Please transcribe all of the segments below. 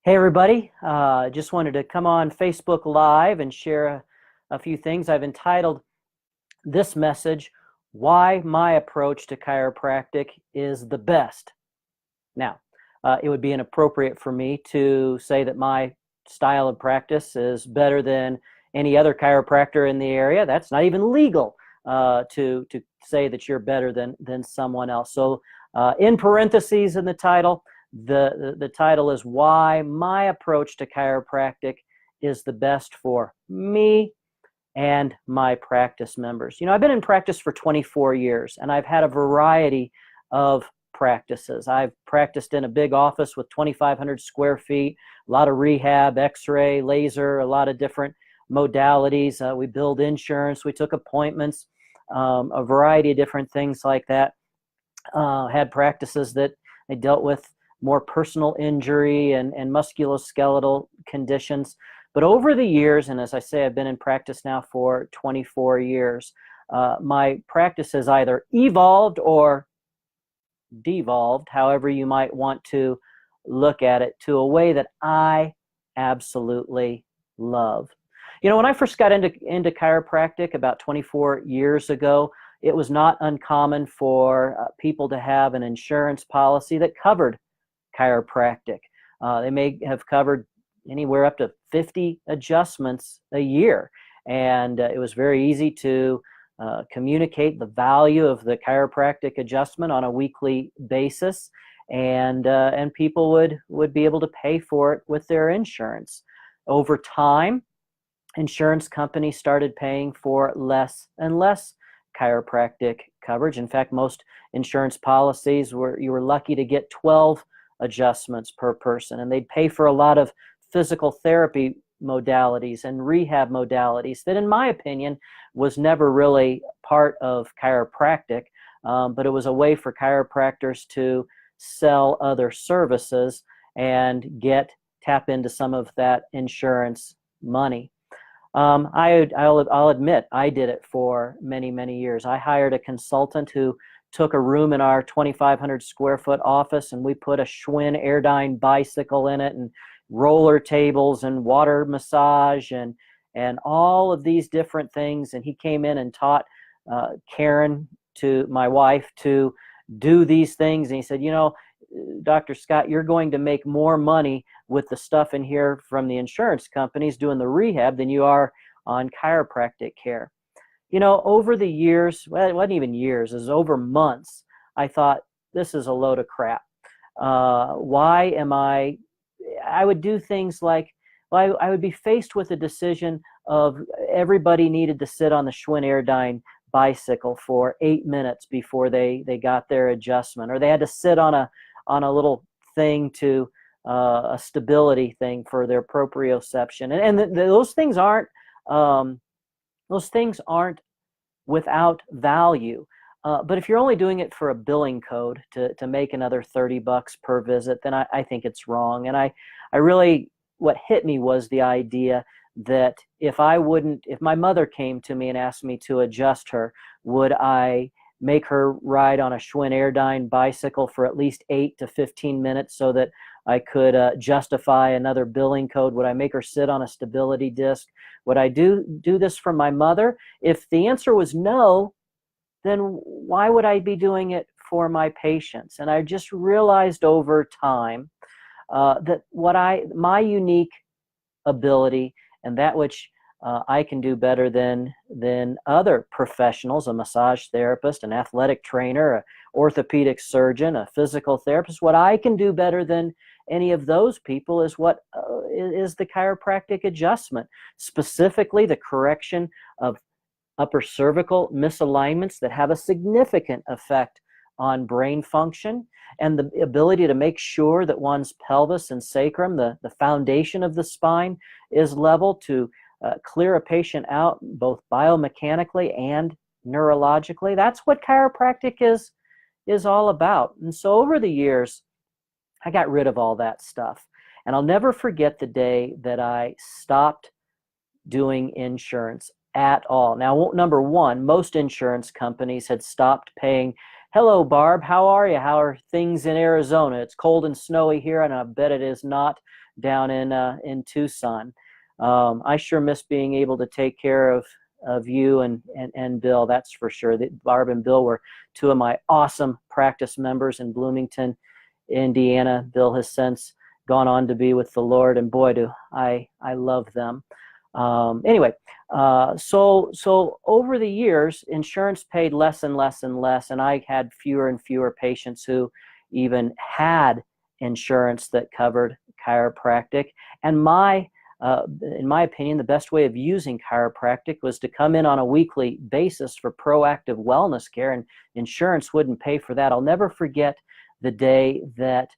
Hey everybody, just wanted to come on Facebook Live and share a few things. I've entitled this message, Why My Approach to Chiropractic is the Best. Now, it would be inappropriate for me to say that my style of practice is better than any other chiropractor in the area. That's not even legal to say that you're better than someone else. So, in parentheses in the title, the title is Why My Approach to Chiropractic is the Best for Me and my practice members. You know, I've been in practice for 24 years, and I've had a variety of practices. I've practiced in a big office with 2,500 square feet, a lot of rehab, x-ray, laser, a lot of different modalities. We billed insurance, we took appointments, a variety of different things like that. Had practices that I dealt with more personal injury and musculoskeletal conditions. But over the years, and as I say, I've been in practice now for 24 years, my practice has either evolved or devolved, however you might want to look at it, to a way that I absolutely love. You know, when I first got into chiropractic about 24 years ago, it was not uncommon for people to have an insurance policy that covered chiropractic. They may have covered anywhere up to 50 adjustments a year. And it was very easy to communicate the value of the chiropractic adjustment on a weekly basis. And people would be able to pay for it with their insurance. Over time, insurance companies started paying for less and less chiropractic coverage. In fact, most insurance policies you were lucky to get 12 adjustments per person, and they'd pay for a lot of physical therapy modalities and rehab modalities that, in my opinion, was never really part of chiropractic, but it was a way for chiropractors to sell other services and tap into some of that insurance money. I'll admit I did it for many, many years. I hired a consultant who took a room in our 2,500 square foot office, and we put a Schwinn Airdyne bicycle in it, and roller tables and water massage and all of these different things. And he came in and taught Karen, to my wife, to do these things. And he said, you know, Dr. Scott, you're going to make more money with the stuff in here from the insurance companies doing the rehab than you are on chiropractic care. You know, over the years, well, it wasn't even years, it was over months, I thought, this is a load of crap. Why am I would do things like, well, I would be faced with a decision of everybody needed to sit on the Schwinn Airdyne bicycle for 8 minutes before they got their adjustment, or they had to sit on a little thing to a stability thing for their proprioception, and those things aren't without value. But if you're only doing it for a billing code to make another $30 per visit, then I think it's wrong. And I really, what hit me was the idea that if my mother came to me and asked me to adjust her, would I make her ride on a Schwinn Airdyne bicycle for at least 8 to 15 minutes so that I could justify another billing code? Would I make her sit on a stability disc? Would I do this for my mother? If the answer was no, then why would I be doing it for my patients? And I just realized over time that my unique ability, and that which I can do better than other professionals, a massage therapist, an athletic trainer, an orthopedic surgeon, a physical therapist, what I can do better than any of those people is is the chiropractic adjustment, specifically the correction of upper cervical misalignments that have a significant effect on brain function, and the ability to make sure that one's pelvis and sacrum, the foundation of the spine, is level, to clear a patient out both biomechanically and neurologically. That's what chiropractic is all about. And so over the years, I got rid of all that stuff. And I'll never forget the day that I stopped doing insurance at all. Now, number one, most insurance companies had stopped paying Hello, Barb. How are you? How are things in Arizona? It's cold and snowy here, and I bet it is not down in Tucson. I sure miss being able to take care of you and Bill. That's for sure. Barb and Bill were two of my awesome practice members in Bloomington, Indiana. Bill has since gone on to be with the Lord, and boy, do I love them. Anyway, so over the years, insurance paid less and less and less, and I had fewer and fewer patients who even had insurance that covered chiropractic. And in my opinion, the best way of using chiropractic was to come in on a weekly basis for proactive wellness care, and insurance wouldn't pay for that. I'll never forget the day that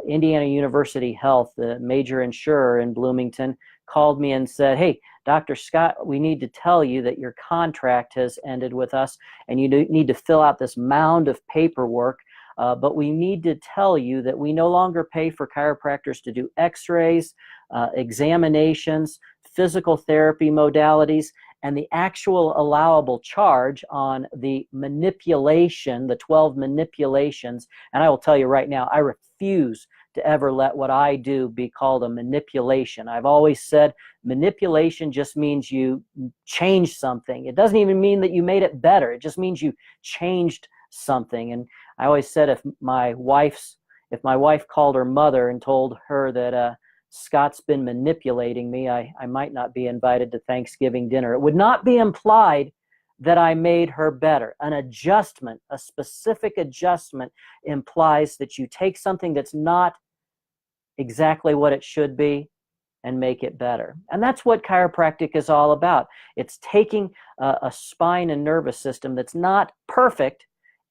Indiana University Health, the major insurer in Bloomington, called me and said, "Hey, Dr. Scott, we need to tell you that your contract has ended with us, and you need to fill out this mound of paperwork, but we need to tell you that we no longer pay for chiropractors to do x-rays, examinations, physical therapy modalities, and the actual allowable charge on the manipulation, the 12 manipulations." And I will tell you right now, I refuse to ever let what I do be called a manipulation. I've always said manipulation just means you change something. It doesn't even mean that you made it better. It just means you changed something. And I always said if my wife called her mother and told her that Scott's been manipulating me, I might not be invited to Thanksgiving dinner. It would not be implied that I made her better. An adjustment, a specific adjustment, implies that you take something that's not exactly what it should be and make it better. And that's what chiropractic is all about. It's taking a spine and nervous system that's not perfect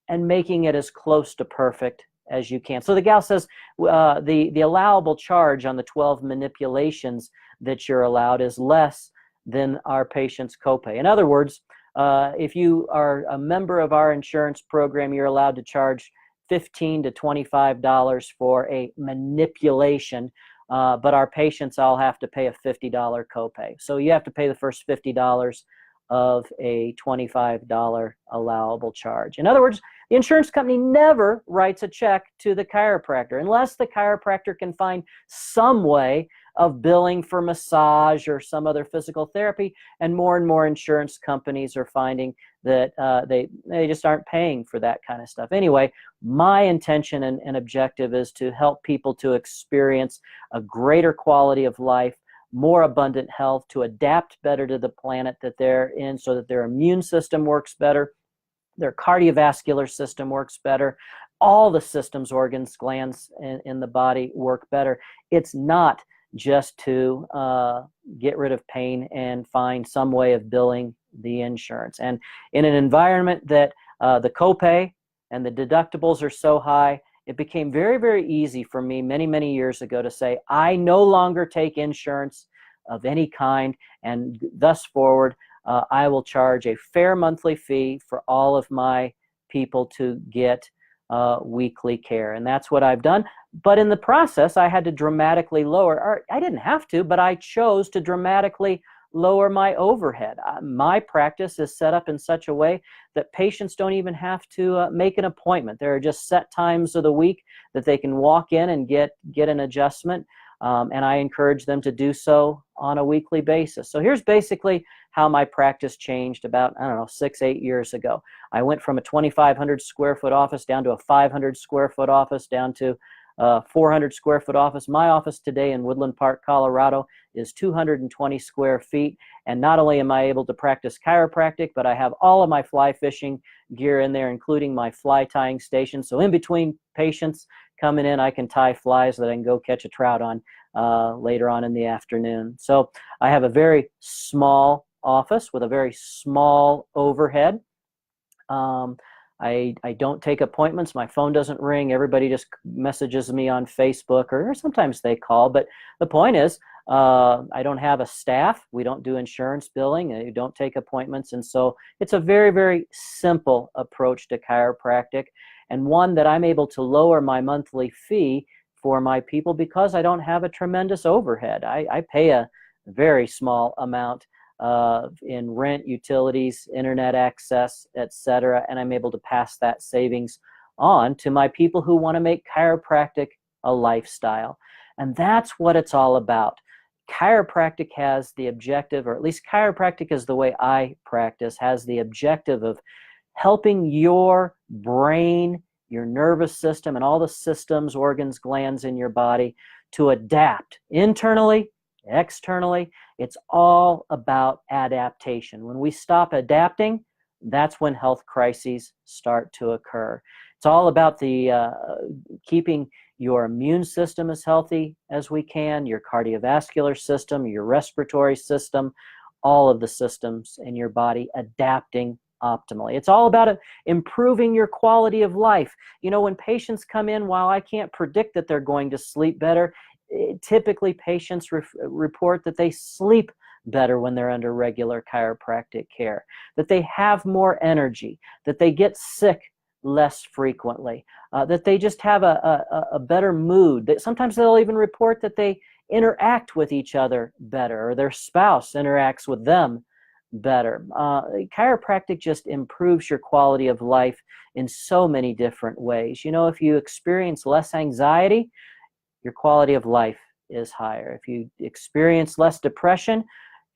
and making it as close to perfect as you can. So the gal says the allowable charge on the 12 manipulations that you're allowed is less than our patient's copay. In other words, if you are a member of our insurance program, you're allowed to charge $15 to $25 for a manipulation, but our patients all have to pay a $50 copay. So you have to pay the first $50 of a $25 allowable charge. In other words, the insurance company never writes a check to the chiropractor unless the chiropractor can find some way of billing for massage or some other physical therapy. And more insurance companies are finding that they just aren't paying for that kind of stuff. Anyway, my intention and objective is to help people to experience a greater quality of life, more abundant health, to adapt better to the planet that they're in so that their immune system works better, their cardiovascular system works better, all the systems, organs, glands in the body work better. It's not just to get rid of pain and find some way of billing the insurance. And in an environment that the copay and the deductibles are so high, it became very easy for me many years ago to say, I no longer take insurance of any kind, and thus forward, I will charge a fair monthly fee for all of my people to get weekly care. And that's what I've done. But in the process, I had to dramatically lower, or I didn't have to, but I chose to dramatically lower my overhead. My practice is set up in such a way that patients don't even have to make an appointment. There are just set times of the week that they can walk in and get an adjustment, and I encourage them to do so on a weekly basis. So here's basically how my practice changed about, 6-8 years ago. I went from a 2,500 square foot office down to a 500 square foot office, down to 400 square foot office. My office today in Woodland Park, Colorado is 220 square feet. And not only am I able to practice chiropractic, but I have all of my fly fishing gear in there, including my fly tying station. So in between patients coming in, I can tie flies that I can go catch a trout on later on in the afternoon. So I have a very small office with a very small overhead. I don't take appointments. My phone doesn't ring. Everybody just messages me on Facebook, or sometimes they call. But the point is, I don't have a staff. We don't do insurance billing. I don't take appointments. And so it's a very simple approach to chiropractic, and one that I'm able to lower my monthly fee for my people because I don't have a tremendous overhead. I pay a very small amount in rent, utilities, internet access, etc. And I'm able to pass that savings on to my people who want to make chiropractic a lifestyle. And that's what it's all about. Chiropractic has the objective, or at least chiropractic is the way I practice, has the objective of helping your brain, your nervous system, and all the systems, organs, glands in your body to adapt internally, externally. It's all about adaptation. When we stop adapting, that's when health crises start to occur. It's all about the keeping your immune system as healthy as we can, your cardiovascular system, your respiratory system, all of the systems in your body adapting optimally. It's all about improving your quality of life. You know, when patients come in, while I can't predict that they're going to sleep better, typically patients report that they sleep better when they're under regular chiropractic care, that they have more energy, that they get sick less frequently, that they just have a better mood. That sometimes they'll even report that they interact with each other better, or their spouse interacts with them better. Chiropractic just improves your quality of life in so many different ways. You know, if you experience less anxiety, your quality of life is higher. If you experience less depression,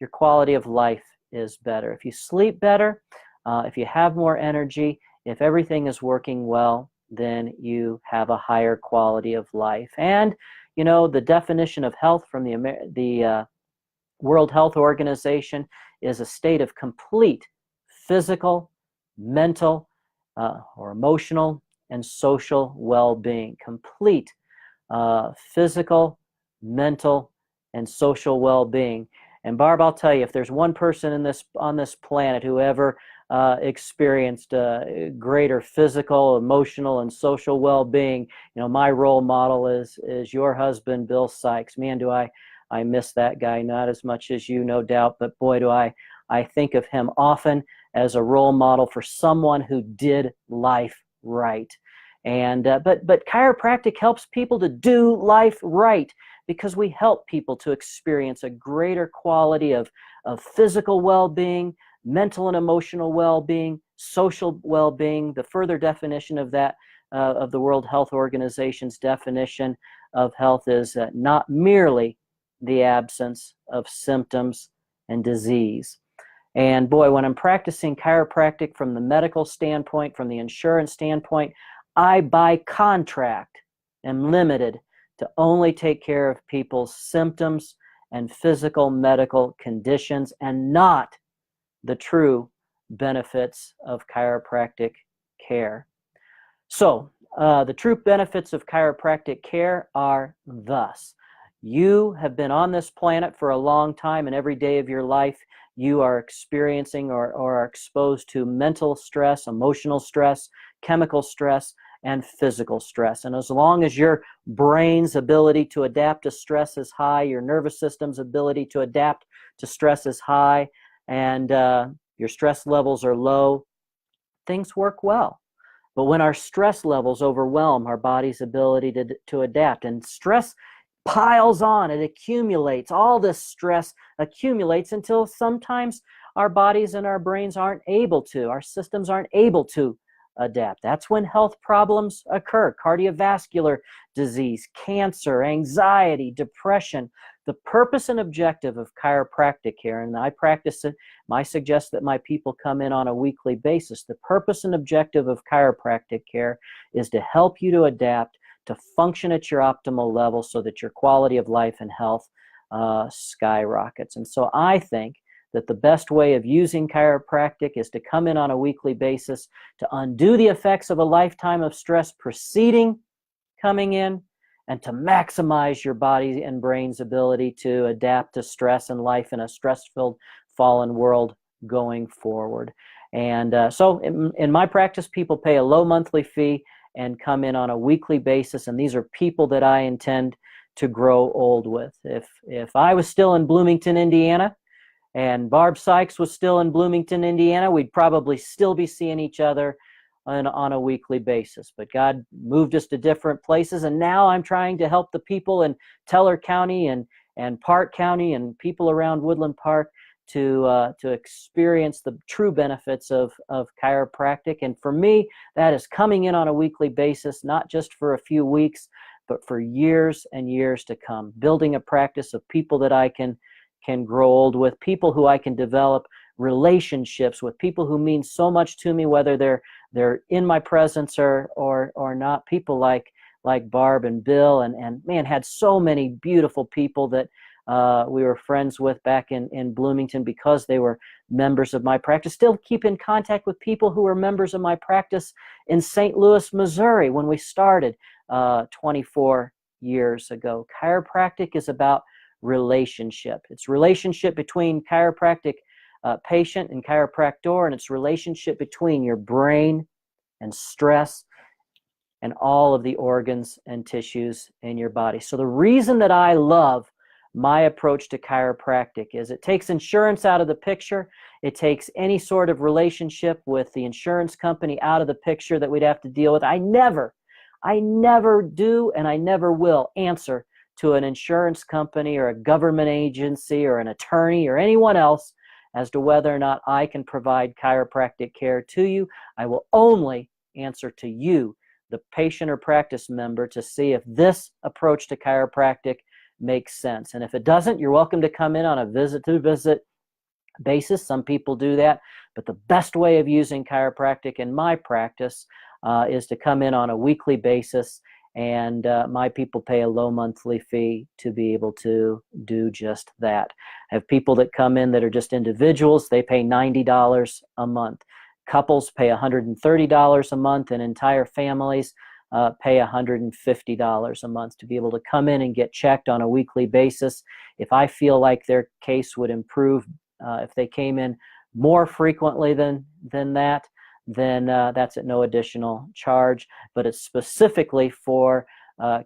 your quality of life is better. If you sleep better, if you have more energy, if everything is working well, then you have a higher quality of life. And, you know, the definition of health from the World Health Organization is a state of complete physical, mental, or emotional and social well-being. Complete physical, mental, and social well-being. And Barb, I'll tell you, if there's one person on this planet who ever experienced greater physical, emotional, and social well-being, you know, my role model is your husband, Bill Sykes. Man, do I miss that guy, not as much as you, no doubt, but boy, do I think of him often as a role model for someone who did life right. And but chiropractic helps people to do life right, because we help people to experience a greater quality of physical well-being, mental and emotional well-being, social well-being. The further definition of that, of the World Health Organization's definition of health, is not merely the absence of symptoms and disease. And boy, when I'm practicing chiropractic from the medical standpoint, from the insurance standpoint, I, by contract, am limited to only take care of people's symptoms and physical medical conditions, and not the true benefits of chiropractic care. So, the true benefits of chiropractic care are thus: you have been on this planet for a long time, and every day of your life you are experiencing or are exposed to mental stress, emotional stress, chemical stress, and physical stress. And as long as your brain's ability to adapt to stress is high, your nervous system's ability to adapt to stress is high, and your stress levels are low, things work well. But when our stress levels overwhelm our body's ability to adapt, and stress piles on, it accumulates, all this stress accumulates until sometimes our bodies and our brains aren't able to, our systems aren't able to adapt. That's when health problems occur: cardiovascular disease, cancer, anxiety, depression. The purpose and objective of chiropractic care, and I practice it, I suggest that my people come in on a weekly basis. The purpose and objective of chiropractic care is to help you to adapt, to function at your optimal level, so that your quality of life and health skyrockets. And so I think that the best way of using chiropractic is to come in on a weekly basis to undo the effects of a lifetime of stress preceding coming in, and to maximize your body and brain's ability to adapt to stress and life in a stress-filled, fallen world going forward. And so in my practice, people pay a low monthly fee and come in on a weekly basis, and these are people that I intend to grow old with. If I was still in Bloomington, Indiana, and Barb Sykes was still in Bloomington, Indiana, we'd probably still be seeing each other on a weekly basis. But God moved us to different places, and now I'm trying to help the people in Teller County and Park County and people around Woodland Park to experience the true benefits of chiropractic. And for me, that is coming in on a weekly basis, not just for a few weeks, but for years and years to come, building a practice of people that I can grow old with, people who I can develop relationships with, people who mean so much to me, whether they're in my presence or not. People like Barb and Bill, and man, had so many beautiful people that we were friends with back in Bloomington because they were members of my practice. Still keep in contact with people who were members of my practice in St. Louis, Missouri when we started 24 years ago. Chiropractic is about relationship. It's relationship between chiropractic patient and chiropractor, and it's relationship between your brain and stress and all of the organs and tissues in your body. So the reason that I love my approach to chiropractic is it takes insurance out of the picture. It takes any sort of relationship with the insurance company out of the picture that we'd have to deal with. I never do, and I never will answer to an insurance company or a government agency or an attorney or anyone else as to whether or not I can provide chiropractic care to you. I will only answer to you, the patient or practice member, to see if this approach to chiropractic makes sense. And if it doesn't, you're welcome to come in on a visit-to-visit basis. Some people do that, but the best way of using chiropractic in my practice is to come in on a weekly basis, and my people pay a low monthly fee to be able to do just that. I have people that come in that are just individuals. They pay $90 a month. Couples pay $130 a month, and entire families pay $150 a month to be able to come in and get checked on a weekly basis. If I feel like their case would improve if they came in more frequently than that, then that's at no additional charge, but it's specifically for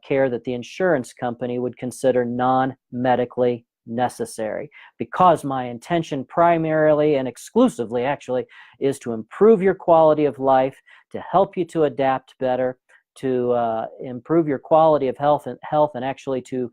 care that the insurance company would consider non-medically necessary, because my intention primarily and exclusively actually is to improve your quality of life, to help you to adapt better, to improve your quality of health and actually to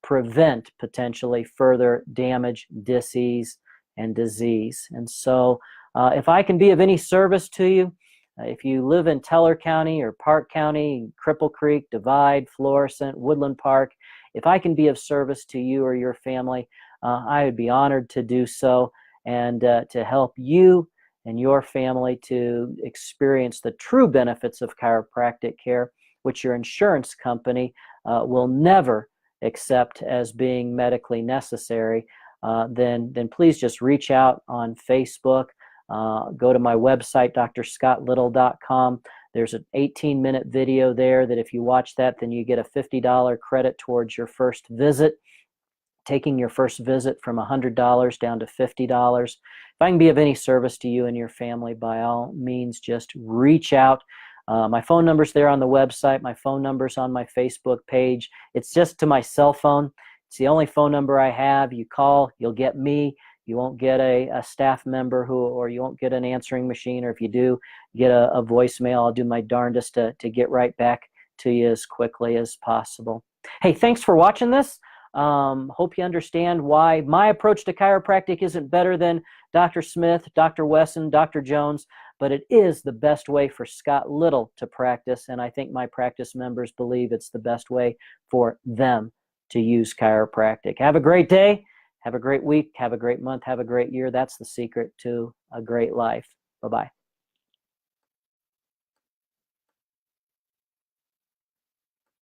prevent potentially further damage, disease, and disease. And so if I can be of any service to you, if you live in Teller County or Park County, Cripple Creek, Divide, Florissant, Woodland Park, if I can be of service to you or your family, I would be honored to do so, and to help you and your family to experience the true benefits of chiropractic care, which your insurance company will never accept as being medically necessary. Then please just reach out on Facebook. Go to my website, drscottlittle.com. There's an 18-minute video there that if you watch that, then you get a $50 credit towards your first visit, taking your first visit from $100 down to $50. If I can be of any service to you and your family, by all means, just reach out. My phone number's there on the website. My phone number's on my Facebook page. It's just to my cell phone. It's the only phone number I have. You call, you'll get me. You won't get a staff member or you won't get an answering machine, or if you do get a voicemail, I'll do my darndest to get right back to you as quickly as possible. Hey, thanks for watching this. Hope you understand why my approach to chiropractic isn't better than Dr. Smith, Dr. Wesson, Dr. Jones, but it is the best way for Scott Little to practice, and I think my practice members believe it's the best way for them to use chiropractic. Have a great day. Have a great week. Have a great month. Have a great year. That's the secret to a great life. Bye-bye.